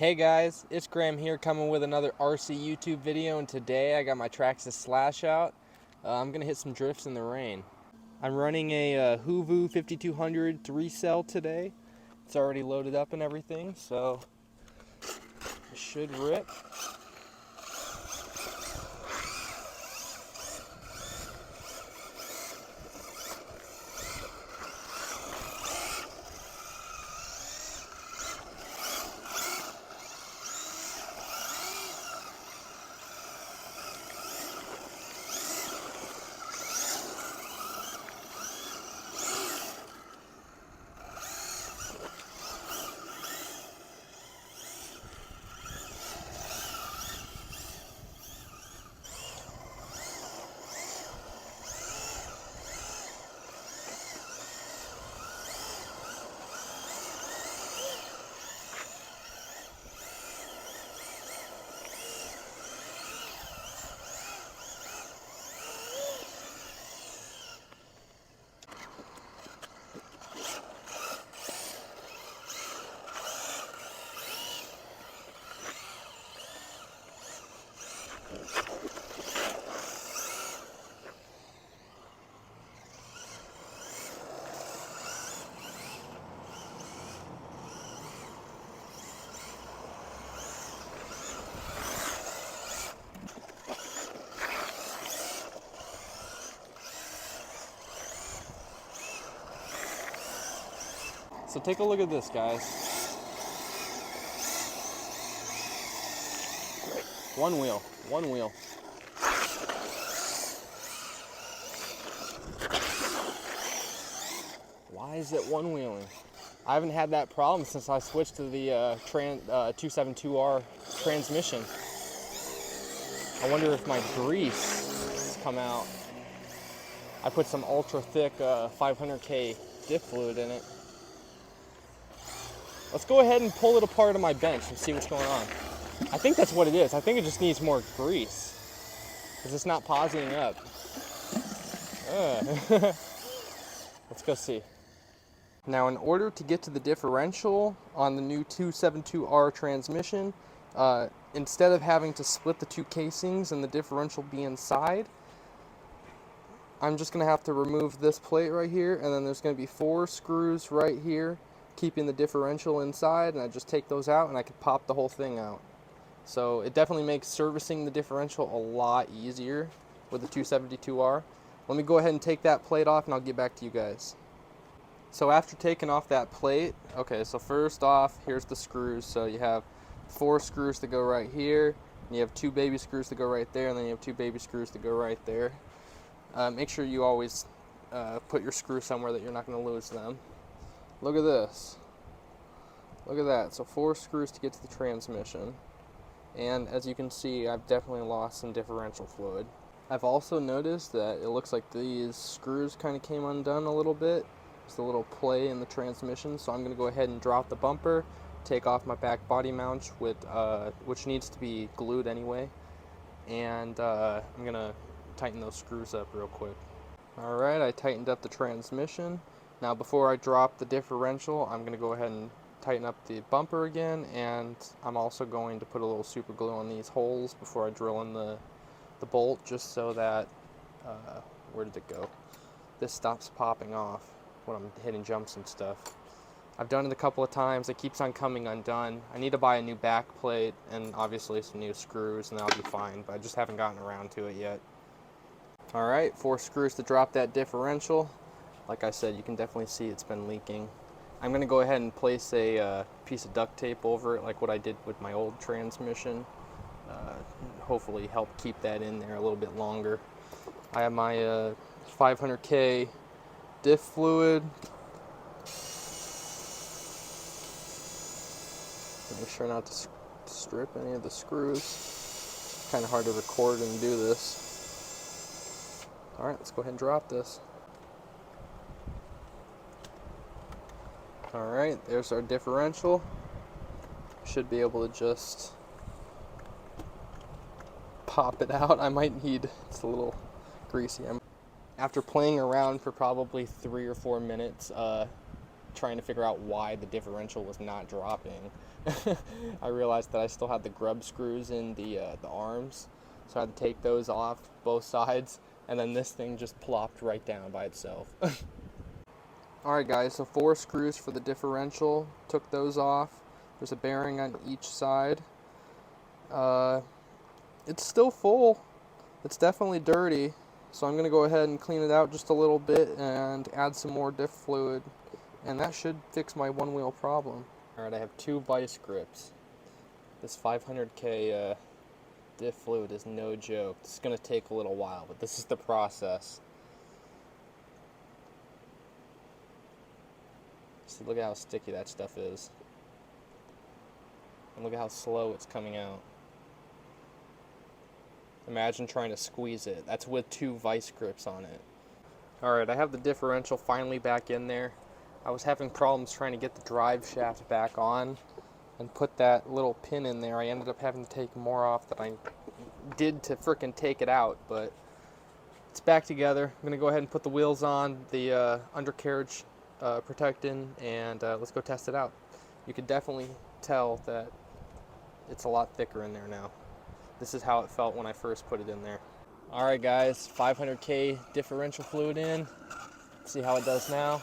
Hey guys, it's Graham here coming with another RC YouTube video, and today I got my Traxxas Slash out. I'm going to hit some drifts in the rain. I'm running a Hoovu 5200 3-cell today. It's already loaded up and everything, so it should rip. So take a look at this, guys. One wheel. Why is it one wheeling? I haven't had that problem since I switched to the 272R transmission. I wonder if my grease has come out. I put some ultra thick 500K diff fluid in it. Let's go ahead and pull it apart on my bench and see what's going on. I think that's what it is. I think it just needs more grease because it's not positing up. Let's go see. Now, in order to get to the differential on the new 272R transmission, instead of having to split the two casings and the differential be inside, I'm just going to have to remove this plate right here, and then there's going to be 4 screws right here keeping the differential inside, and I just take those out and I can pop the whole thing out. So it definitely makes servicing the differential a lot easier with the 272R. Let me go ahead and take that plate off and I'll get back to you guys. So after taking off that plate, okay, so first off, here's the screws. So you have 4 screws to go right here, and you have 2 baby screws to go right there, and then you have 2 baby screws to go right there. Make sure you always put your screw somewhere that you're not going to lose them. Look at this. Look at that. So 4 screws to get to the transmission. And as you can see, I've definitely lost some differential fluid. I've also noticed that it looks like these screws kind of came undone a little bit. It's a little play in the transmission, so I'm going to go ahead and drop the bumper, take off my back body mount, which needs to be glued anyway, and I'm going to tighten those screws up real quick. Alright, I tightened up the transmission. Now before I drop the differential, I'm going to go ahead and tighten up the bumper again, and I'm also going to put a little super glue on these holes before I drill in the bolt, just so that, where did it go? This stops popping off when I'm hitting jumps and stuff. I've done it a couple of times, it keeps on coming undone. I need to buy a new back plate and obviously some new screws, and that'll be fine, but I just haven't gotten around to it yet. Alright, 4 screws to drop that differential. Like I said, you can definitely see it's been leaking. I'm going to go ahead and place a piece of duct tape over it like what I did with my old transmission. Hopefully help keep that in there a little bit longer. I have my 500K diff fluid. Make sure not to strip any of the screws. Kind of hard to record and do this. Alright, let's go ahead and drop this. Alright, there's our differential. Should be able to just pop it out. I might need, it's a little greasy. After playing around for probably 3 or 4 minutes, trying to figure out why the differential was not dropping. I realized that I still had the grub screws in the arms, so I had to take those off both sides, and then this thing just plopped right down by itself. Alright guys, so 4 screws for the differential, took those off. There's a bearing on each side. It's still full. It's definitely dirty, so I'm going to go ahead and clean it out just a little bit and add some more diff fluid, and that should fix my one wheel problem. Alright, I have 2 vice grips. This 500K diff fluid is no joke. This is going to take a little while, but this is the process. See, look at how sticky that stuff is. And look at how slow it's coming out. Imagine trying to squeeze it. That's with 2 vice grips on it. Alright, I have the differential finally back in there. I was having problems trying to get the drive shaft back on and put that little pin in there. I ended up having to take more off than I did to frickin' take it out, but it's back together. I'm going to go ahead and put the wheels on, the undercarriage protecting, and let's go test it out. You can definitely tell that it's a lot thicker in there now. This is how it felt when I first put it in there. Alright guys, 500K differential fluid in. Let's see how it does now.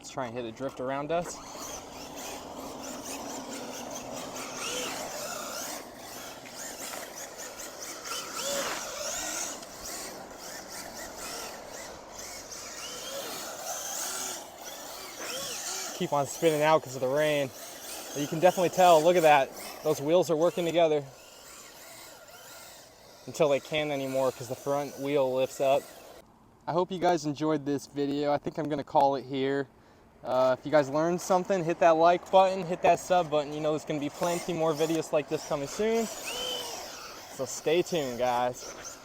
Let's try and hit a drift around us. Keep on spinning out because of the rain. You can definitely tell, look at that. Those wheels are working together until they can't anymore because the front wheel lifts up. I hope you guys enjoyed this video. I think I'm gonna call it here. If you guys learned something, hit that like button, hit that sub button. You know there's gonna be plenty more videos like this coming soon. So stay tuned, guys.